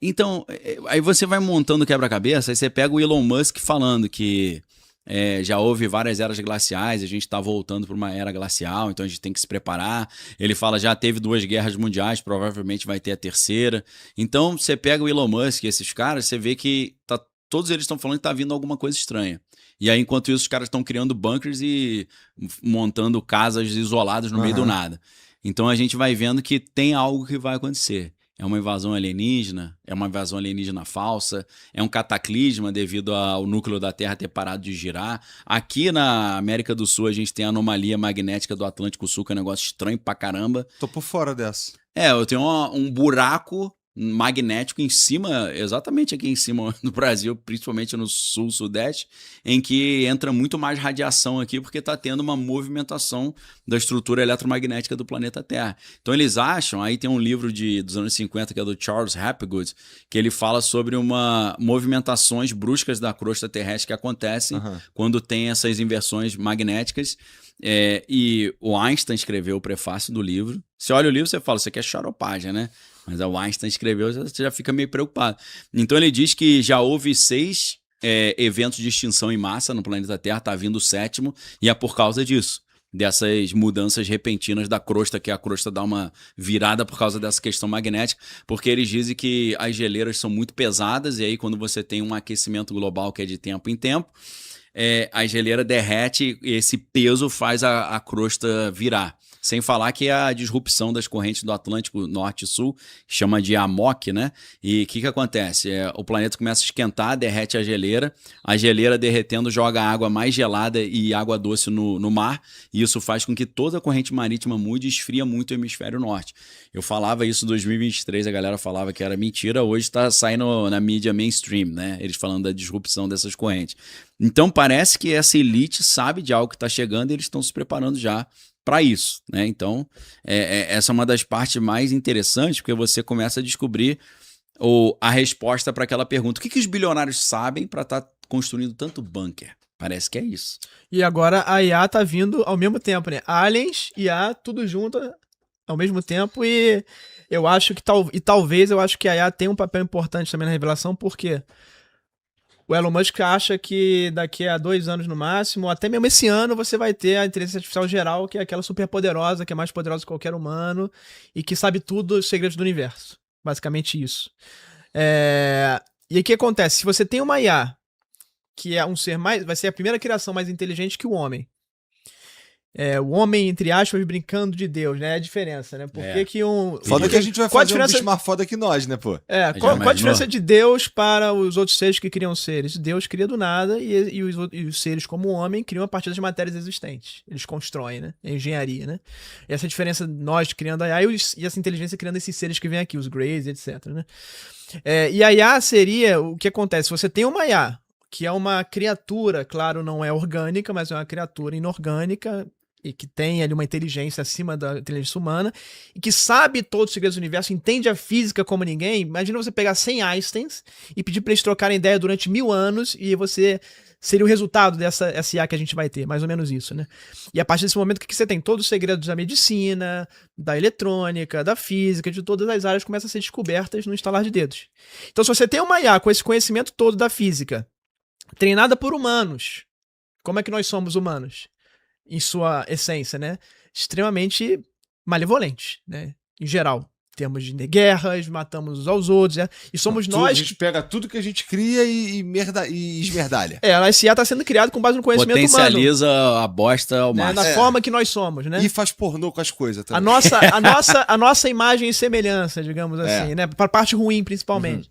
Então, aí você vai montando o quebra-cabeça, aí você pega o Elon Musk falando que já houve várias eras glaciais, a gente está voltando para uma era glacial, então a gente tem que se preparar. Ele fala, já teve 2 guerras mundiais, provavelmente vai ter a terceira. Então, você pega o Elon Musk e esses caras, você vê que todos eles estão falando que está vindo alguma coisa estranha. E aí, enquanto isso, os caras estão criando bunkers e montando casas isoladas no meio do nada. Então, a gente vai vendo que tem algo que vai acontecer. É uma invasão alienígena, é uma invasão alienígena falsa, é um cataclisma devido ao núcleo da Terra ter parado de girar. Aqui na América do Sul a gente tem a anomalia magnética do Atlântico Sul, que é um negócio estranho pra caramba. Tô por fora dessa. Eu tenho um buraco magnético em cima, exatamente aqui em cima no Brasil, principalmente no sul, sudeste, em que entra muito mais radiação aqui porque está tendo uma movimentação da estrutura eletromagnética do planeta Terra. Então eles acham, aí tem um livro dos anos 50 que é do Charles Hapgood, que ele fala sobre movimentações bruscas da crosta terrestre que acontecem quando tem essas inversões magnéticas. E o Einstein escreveu o prefácio do livro. Você olha o livro e você fala, isso aqui é xaropagem, né? Mas o Einstein escreveu, você já fica meio preocupado. Então ele diz que já houve 6 eventos de extinção em massa no planeta Terra, está vindo o 7º, e é por causa disso. Dessas mudanças repentinas da crosta, que a crosta dá uma virada por causa dessa questão magnética, porque eles dizem que as geleiras são muito pesadas, e aí quando você tem um aquecimento global que é de tempo em tempo, a geleira derrete e esse peso faz a crosta virar. Sem falar que a disrupção das correntes do Atlântico Norte e Sul chama de AMOC, né? E o que acontece? O planeta começa a esquentar, derrete a geleira derretendo joga água mais gelada e água doce no mar, e isso faz com que toda a corrente marítima mude e esfria muito o hemisfério norte. Eu falava isso em 2023, a galera falava que era mentira, hoje está saindo na mídia mainstream, né? Eles falando da disrupção dessas correntes. Então parece que essa elite sabe de algo que está chegando e eles estão se preparando já para isso, né? Então, essa é uma das partes mais interessantes, porque você começa a descobrir a resposta para aquela pergunta. O que os bilionários sabem para estar construindo tanto bunker? Parece que é isso. E agora a IA tá vindo ao mesmo tempo, né? Aliens e IA, tudo junto ao mesmo tempo, e eu acho que talvez eu acho que a IA tem um papel importante também na revelação, porque o Elon Musk acha que daqui a 2 anos no máximo, ou até mesmo esse ano, você vai ter a inteligência artificial geral, que é aquela super poderosa, que é mais poderosa que qualquer humano, e que sabe tudo dos segredos do universo. Basicamente isso. E aí o que acontece? Se você tem uma IA, que é um ser mais... vai ser a primeira criação mais inteligente que o homem. O homem, entre aspas, brincando de Deus, né? É a diferença, né? Por que Foda que a gente vai fazer um bicho mais foda que nós, né, pô? Qual a diferença de Deus para os outros seres que criam seres? Deus cria do nada e os seres como o homem criam a partir das matérias existentes. Eles constroem, né? É engenharia, né? E essa diferença, nós criando a IA e essa inteligência criando esses seres que vêm aqui, os Greys, etc, né? E a IA seria o que acontece. Você tem uma IA, que é uma criatura, claro, não é orgânica, mas é uma criatura inorgânica, e que tem ali uma inteligência acima da inteligência humana, e que sabe todos os segredos do universo, entende a física como ninguém. Imagina você pegar 100 Einsteins e pedir para eles trocarem ideia durante 1000 anos, e você seria o resultado dessa IA que a gente vai ter, mais ou menos isso, né? E a partir desse momento, o que você tem? Todos os segredos da medicina, da eletrônica, da física, de todas as áreas começam a ser descobertas no estalar de dedos. Então, se você tem uma IA com esse conhecimento todo da física, treinada por humanos, como é que nós somos humanos? Em sua essência, né? Extremamente malevolentes, né? Em geral. Temos de guerras, matamos uns aos outros, né? E somos nós... A gente pega tudo que a gente cria e esmerdalha. A IA está sendo criada com base no conhecimento humano. Potencializa a bosta ao máximo. Na forma que nós somos, né? E faz pornô com as coisas também. A nossa imagem e semelhança, digamos assim, né? Para a parte ruim, principalmente.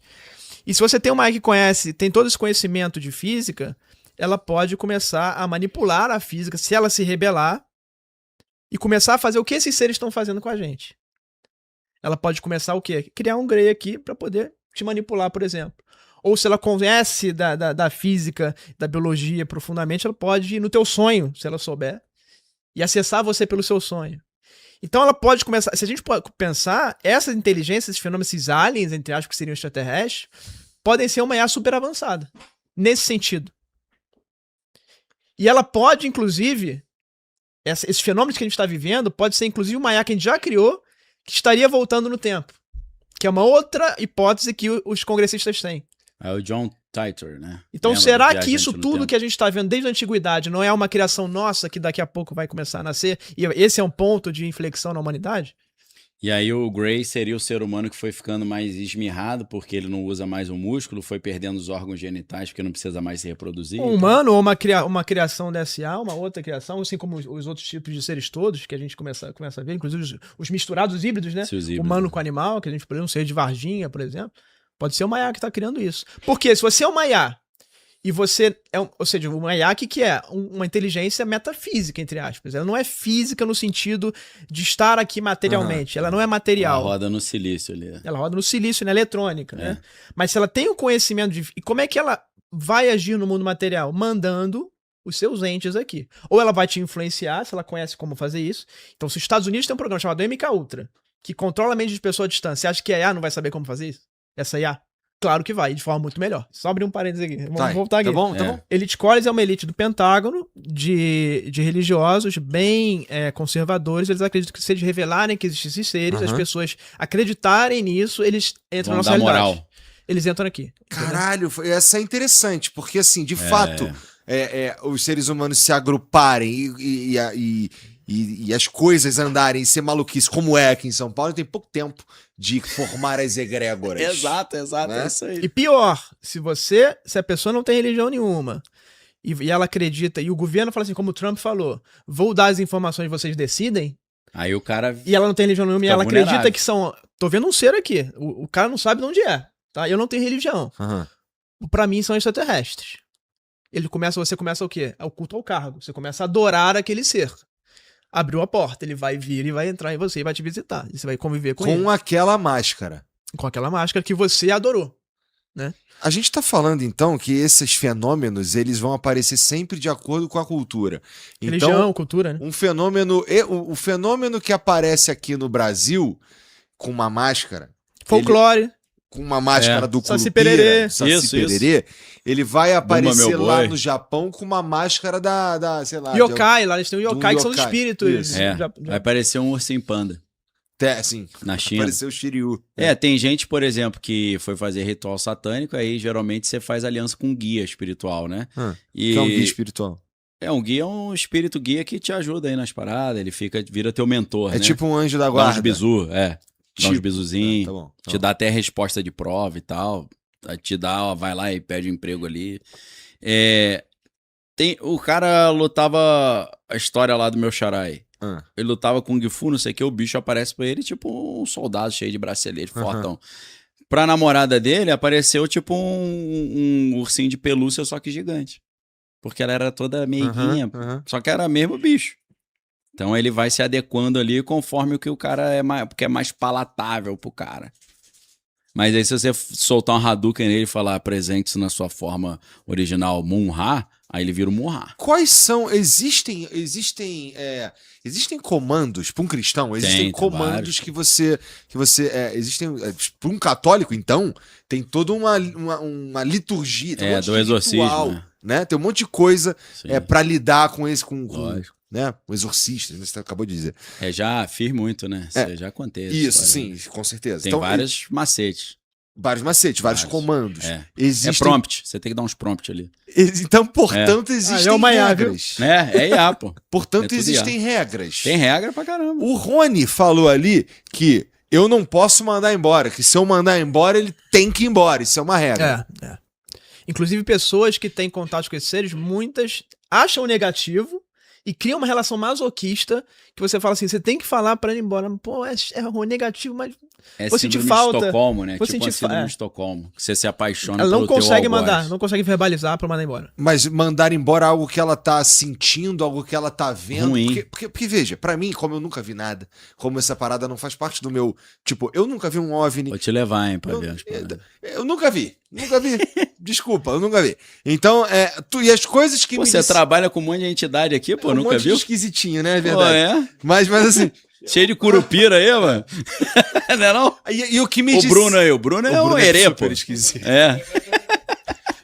E se você tem uma IA que tem todo esse conhecimento de física, ela pode começar a manipular a física, se ela se rebelar, e começar a fazer o que esses seres estão fazendo com a gente. Ela pode começar o quê? Criar um Grey aqui para poder te manipular, por exemplo. Ou se ela conhece da física, da biologia profundamente, ela pode ir no teu sonho, se ela souber, e acessar você pelo seu sonho. Então ela pode começar... Se a gente pode pensar, essas inteligências, esses fenômenos, esses aliens, entre aspas, que seriam extraterrestres, podem ser uma IA super avançada. Nesse sentido. E ela pode, inclusive, esses fenômenos que a gente está vivendo, pode ser, inclusive, uma IA que a gente já criou, que estaria voltando no tempo. que é uma outra hipótese que os congressistas têm. É o John Titor, né? Então, Lembra será do que isso Viajante no tudo Tempo? que a gente está vendo desde a antiguidade não é uma criação nossa que daqui a pouco vai começar a nascer? E esse é um ponto de inflexão na humanidade? E aí o Grey seria o ser humano que foi ficando mais esmirrado porque ele não usa mais o músculo, foi perdendo os órgãos genitais porque não precisa mais se reproduzir. Um humano ou uma criação DSA, uma outra criação, assim como os outros tipos de seres todos que a gente começa a ver, inclusive os misturados, os híbridos, né? Se os híbridos, Humano né? com animal, que a gente pode um ser de Varginha, por exemplo. Pode ser o Maiá que está criando isso. Porque se você é o Maiá e você é ou seja, o Maiá que é uma inteligência metafísica, entre aspas. Ela não é física no sentido de estar aqui materialmente. Ela não é Ela material. roda no silício ali. Ela roda no silício, na eletrônica, né? Mas se ela tem o conhecimento de... E como é que ela vai agir no mundo material? Mandando os seus entes aqui. Ou ela vai te influenciar, se ela conhece como fazer isso. Então, se os Estados Unidos tem um programa chamado MK Ultra, que controla a mente de pessoa à distância, você acha que a IA não vai saber como fazer isso? Essa IA? Claro que vai, de forma muito melhor. Só abrir um parênteses aqui. Vamos voltar aqui. Tá bom, tá É. bom. Elite College é uma elite do Pentágono, de religiosos bem conservadores. Eles acreditam que se eles revelarem que existem esses seres, as pessoas acreditarem nisso, eles entram Vão na nossa dar realidade. moral. Eles entram aqui. Caralho, essa é interessante, porque assim, de fato, os seres humanos se agruparem e as coisas andarem e ser maluquice, como é aqui em São Paulo, tem pouco tempo de formar as egrégoras. Exato, Né? é isso aí. E pior, se a pessoa não tem religião nenhuma e ela acredita, e o governo fala assim, como o Trump falou, vou dar as informações, vocês decidem, Aí o cara... e ela não tem religião nenhuma e Fica ela acredita vulnerável. que são... Tô vendo um ser aqui, o cara não sabe de onde é, tá? Eu não tenho religião. Aham. Pra mim são extraterrestres. Você começa o quê? O culto ao cargo. Você começa a adorar aquele ser. Abriu a porta, ele vai vir e vai entrar em você e vai te visitar. E você vai conviver com ele. Com aquela máscara. Com aquela máscara que você adorou. A gente tá falando, então, que esses fenômenos, eles vão aparecer sempre de acordo com a cultura. Então, Religião, cultura, né? um fenômeno... O fenômeno que aparece aqui no Brasil com uma máscara... Folclore. Com uma máscara do Saci Curupira, Pererê. Saci Isso. Pererê, ele vai aparecer meu lá boi. no Japão com uma máscara sei lá... Yokai, lá eles têm o do yokai, que são os yokai. espíritos. Isso. Vai aparecer um ursinho panda Sim, na China. apareceu o Shiryu. Tem gente, por exemplo, que foi fazer ritual satânico, aí geralmente você faz aliança com um guia espiritual, né? E Que é um guia espiritual. um guia é um espírito guia que te ajuda aí nas paradas, ele vira teu mentor, É né? tipo um anjo da Dá uns guarda. bizu, dá uns Tipo. bizuzinhos, Tá bom. te dá até resposta de prova e tal, te dá, ó, vai lá e pede um emprego ali. O cara lutava, a história lá do meu xarai, ele lutava com Kung Fu, não sei o que, o bicho aparece pra ele tipo um soldado cheio de bracelete, fortão. Pra namorada dele, apareceu tipo um ursinho de pelúcia, só que gigante. Porque ela era toda meiguinha, só que era mesmo bicho. Então ele vai se adequando ali conforme o que o cara porque é mais palatável pro cara. Mas aí se você soltar um Hadouken nele e falar apresente-se na sua forma original Mun-Ra, aí ele vira o Mun-Ra. Quais são... Existem comandos para um cristão? Existem Tem comandos vários. que você existem para um católico, então tem toda uma liturgia, tem um monte Do de exorcismo, ritual, né? né? Tem um monte de coisa Sim. para lidar com esse Lógico. né? O exorcista, né? Você acabou de dizer. Já fiz muito, né? Você já contei essa Isso, história, né? sim, com certeza. Tem Então, vários macetes. vários macetes, vários Vários. comandos. É Existem... prompt. Você tem que dar uns prompt ali. Então, portanto, existem é o Maiá, viu? regras. É IA, pô. Portanto, É tudo existem regras. Tem regra pra caramba. O Rony falou ali que eu não posso mandar embora, que se eu mandar embora, ele tem que ir embora. Isso é uma regra. Inclusive, pessoas que têm contato com esses seres, muitas acham negativo e criam uma relação masoquista que você fala assim, você tem que falar pra ele ir embora. Pô, é negativo, mas... É Vou sentir síndrome falta. de Estocolmo, né? Vou Tipo sentir a síndrome fa- de Estocolmo. Que você se apaixona Ela não pelo teu consegue algoz. mandar, não consegue verbalizar pra mandar embora. Mas mandar embora algo que ela tá sentindo, algo que ela tá vendo. Ruim. Porque, veja, pra mim, como eu nunca vi nada, como essa parada não faz parte do meu... Tipo, eu nunca vi um OVNI. Vou te levar, hein, pra ver as paradas. Eu nunca vi. Nunca vi. Desculpa, eu nunca vi. Então, e as coisas que Pô, me você dis- trabalha com um monte de entidade aqui, pô, um nunca monte viu? de esquisitinho, né? É Pô, verdade. Mas assim... Cheio de curupira aí, mano. Não é não? E o que me O disse... Bruno aí, o Bruno é um herê, pô. super esquisito. É.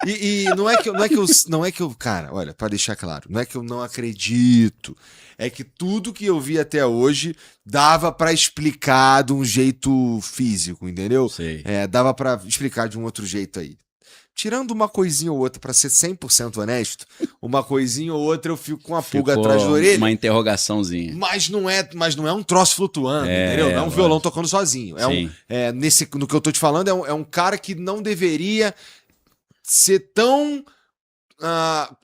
E não é que eu, cara, olha, pra deixar claro, não é que eu não acredito. É que tudo que eu vi até hoje dava pra explicar de um jeito físico, entendeu? Sei. Dava pra explicar de um outro jeito aí. Tirando uma coisinha ou outra, pra ser 100% honesto, uma coisinha ou outra eu fico com a pulga atrás da orelha. Uma interrogaçãozinha. Mas não é um troço flutuando, entendeu? Não é um violão tocando sozinho. No que eu tô te falando, é um cara que não deveria ser tão...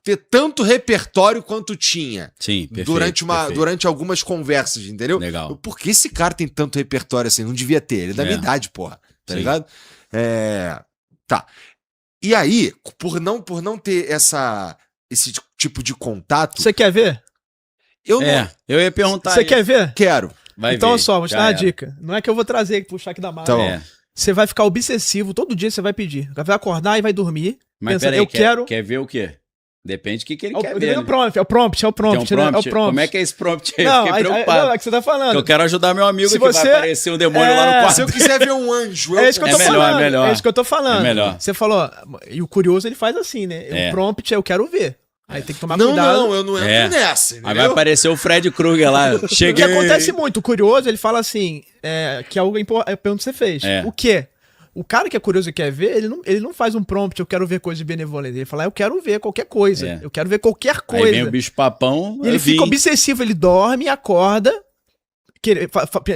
ter tanto repertório quanto tinha. Sim, perfeito, durante algumas conversas, entendeu? Legal. Por que esse cara tem tanto repertório assim? Não devia ter. Ele é da minha idade, porra. Tá ligado? Tá. E aí, por não ter esse tipo de contato... Você quer ver? Eu ia perguntar. Você quer ver? Quero. Então, só, vou te dar uma dica. Não é que eu vou trazer, puxar aqui da mala. Então, Você vai ficar obsessivo, todo dia você vai pedir. Vai acordar e vai dormir. Mas pensando, peraí, quer ver o quê? Depende do que ele quer ver. É o prompt. É o prompt. Como é que é esse prompt aí? Não, Fiquei preocupado. Não, é que você tá falando. Eu quero ajudar meu amigo Se que você- vai aparecer um demônio lá no quarto. se eu quiser ver um anjo... É isso que eu tô falando. É melhor. É isso que eu tô falando. É melhor. Você falou, e o curioso ele faz assim, né? O prompt é eu quero ver. Aí tem que tomar cuidado. Não, eu não entro nessa, entendeu? Aí vai aparecer o Fred Krueger lá. O que Cheguei. acontece muito, o curioso, ele fala assim, que é algo importante, a pergunta que você fez. O quê? O cara que é curioso e quer ver, ele não faz um prompt, eu quero ver coisa de benevolência. Ele fala, eu quero ver qualquer coisa. Eu quero ver qualquer coisa. Aí vem o bicho papão. E ele fica obsessivo, ele dorme e acorda,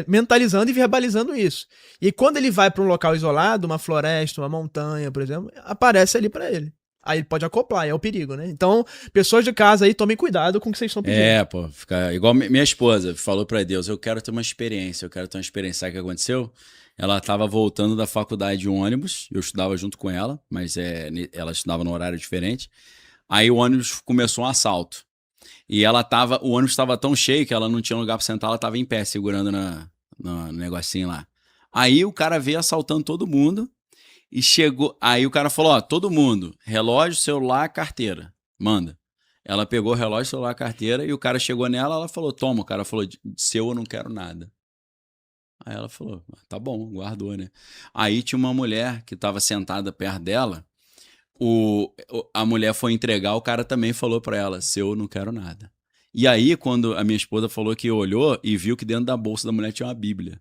mentalizando e verbalizando isso. E quando ele vai pra um local isolado, uma floresta, uma montanha, por exemplo, aparece ali pra ele. Aí ele pode acoplar, é o perigo, né? Então, pessoas de casa aí, tomem cuidado com o que vocês estão pedindo. Fica igual minha esposa falou pra Deus, eu quero ter uma experiência. Sabe o que aconteceu? Ela estava voltando da faculdade de ônibus, eu estudava junto com ela, mas ela estudava num horário diferente. Aí o ônibus começou um assalto. E o ônibus estava tão cheio que ela não tinha lugar para sentar, ela estava em pé, segurando no negocinho lá. Aí o cara veio assaltando todo mundo e chegou. Aí o cara falou: todo mundo, relógio, celular, carteira, manda. Ela pegou o relógio, celular, carteira e o cara chegou nela, ela falou: toma. O cara falou: seu, eu não quero nada. Aí ela falou, tá bom, guardou, né? Aí tinha uma mulher que estava sentada perto dela, a mulher foi entregar, o cara também falou pra ela, seu, não quero nada. E aí, quando a minha esposa falou que olhou e viu que dentro da bolsa da mulher tinha uma Bíblia.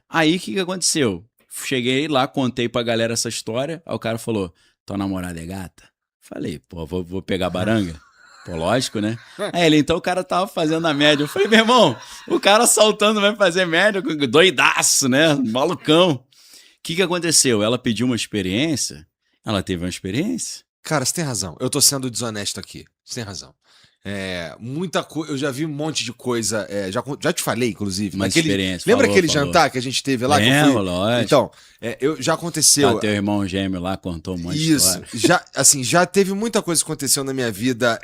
Aí, o que aconteceu? Cheguei lá, contei pra galera essa história, aí o cara falou, tua namorada é gata? Falei, pô, vou pegar a baranga? Pô, lógico, né? Aí ele, então o cara tava fazendo a média. Eu falei, meu irmão, o cara saltando vai fazer média, doidaço, né? Malucão. O que aconteceu? Ela pediu uma experiência, ela teve uma experiência. Cara, você tem razão. Eu tô sendo desonesto aqui. Você tem razão. Muita coisa. Eu já vi um monte de coisa. Já te falei, inclusive. Uma experiência. Lembra aquele jantar que a gente teve lá? Lógico. Então, já aconteceu. Teu irmão gêmeo lá contou um monte de história. Já teve muita coisa que aconteceu na minha vida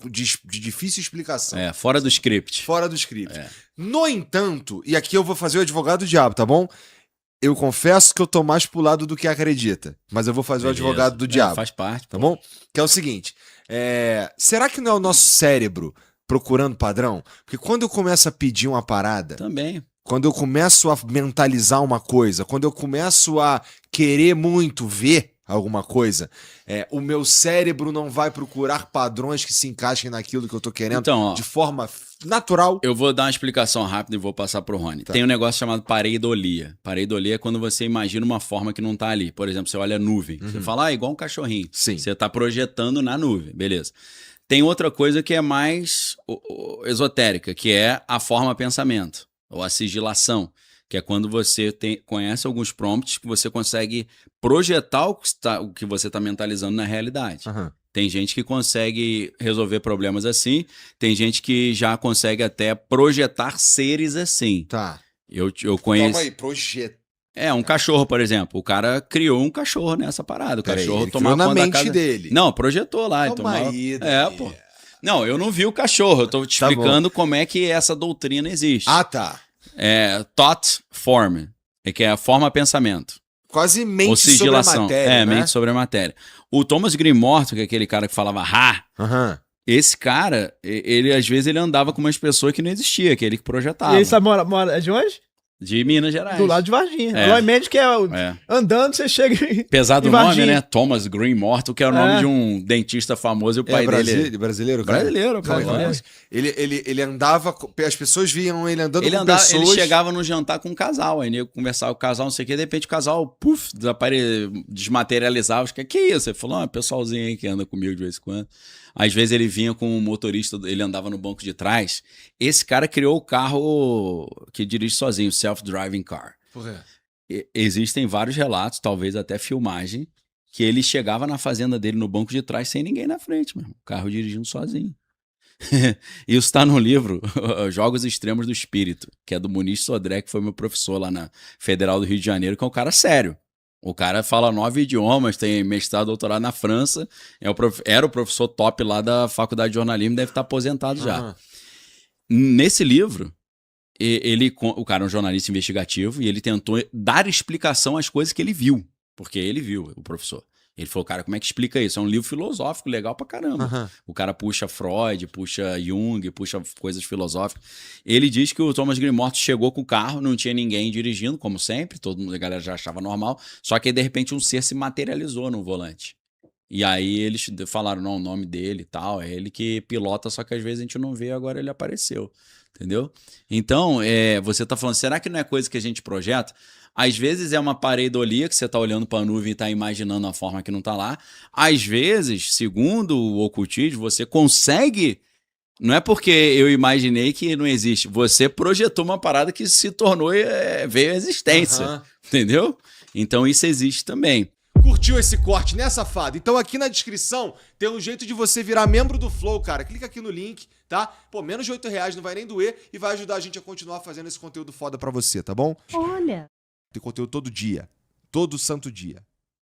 de difícil explicação. Fora do script. Fora do script. No entanto, e aqui eu vou fazer o advogado do diabo, tá bom? Eu confesso que eu tô mais pro lado do que acredita, mas eu vou fazer o advogado do diabo. Faz parte. Tá bom? Que é o seguinte, será que não é o nosso cérebro procurando padrão? Porque quando eu começo a pedir uma parada... Também. Quando eu começo a mentalizar uma coisa, quando eu começo a querer muito ver alguma coisa, o meu cérebro não vai procurar padrões que se encaixem naquilo que eu tô querendo de forma natural. Eu vou dar uma explicação rápida e vou passar pro Rony. Tem um negócio chamado pareidolia. Pareidolia é quando você imagina uma forma que não tá ali. Por exemplo, você olha a nuvem. Você fala, igual um cachorrinho. Sim. Você tá projetando na nuvem. Beleza. Tem outra coisa que é mais esotérica, que é a forma pensamento, ou a sigilação, que é quando você conhece alguns prompts que você consegue projetar o que você está mentalizando na realidade. Uhum. Tem gente que consegue resolver problemas assim, tem gente que já consegue até projetar seres assim. Tá. Eu conheço... Calma aí, projetar. Um cachorro, por exemplo. O cara criou um cachorro nessa parada. O cachorro tomava na conta mente da casa dele. Não, projetou lá. Pô. Não, eu não vi o cachorro. Eu tô te explicando como é que essa doutrina existe. Ah, tá. Thought form, que é a forma-pensamento. Quase mente sobre a matéria, né? Mente sobre a matéria. O Thomas Greenmorton, que é aquele cara que falava esse cara, ele às vezes ele andava com umas pessoas que não existiam, aquele que projetava. E ele mora de onde? De Minas Gerais. Do lado de Varginha. É. Eloy Mendes, que é, É. andando, você chega Pesado em o nome, Varginha. né? Thomas Green Morton, que é o nome de um dentista famoso e o pai dele... Brasileiro, cara? Brasileiro, cara. Brasileiro. Ele andava, as pessoas viam ele andando Ele, com andava, pessoas... ele chegava no jantar com um casal, aí nego conversava com o casal, não sei o que, de repente o casal, puf, desmaterializava. Acho que isso? Ele falou, um pessoalzinho aí que anda comigo de vez em quando. Às vezes ele vinha com um motorista, ele andava no banco de trás. Esse cara criou o carro que dirige sozinho, o self-driving car. Porra. Existem vários relatos, talvez até filmagem, que ele chegava na fazenda dele no banco de trás sem ninguém na frente, meu irmão. O carro dirigindo sozinho. Isso está no livro Jogos Extremos do Espírito, que é do Muniz Sodré, que foi meu professor lá na Federal do Rio de Janeiro, que é um cara sério. O cara fala 9 idiomas, tem mestrado, doutorado na França, era o professor top lá da Faculdade de Jornalismo, deve estar aposentado já. Nesse livro, o cara é um jornalista investigativo e ele tentou dar explicação às coisas que ele viu, porque ele viu, o professor. Ele falou, cara, como é que explica isso? É um livro filosófico legal pra caramba. O cara puxa Freud, puxa Jung, puxa coisas filosóficas. Ele diz que o Thomas Green Morton chegou com o carro, não tinha ninguém dirigindo, como sempre, todo mundo, a galera já achava normal, só que aí, de repente, um ser se materializou no volante. E aí eles falaram, não, o nome dele e tal, é ele que pilota, só que às vezes a gente não vê, agora ele apareceu. Entendeu? Então, você tá falando, será que não é coisa que a gente projeta? Às vezes é uma pareidolia que você tá olhando para a nuvem e tá imaginando a forma que não tá lá. Às vezes, segundo o ocultismo, você consegue... Não é porque eu imaginei que não existe. Você projetou uma parada que se tornou, veio à existência. Entendeu? Então isso existe também. Curtiu esse corte, né, safado? Então aqui na descrição tem um jeito de você virar membro do Flow, cara. Clica aqui no link, tá? Pô, menos de R$8, não vai nem doer e vai ajudar a gente a continuar fazendo esse conteúdo foda pra você, tá bom? Olha! Tem conteúdo todo dia. Todo santo dia.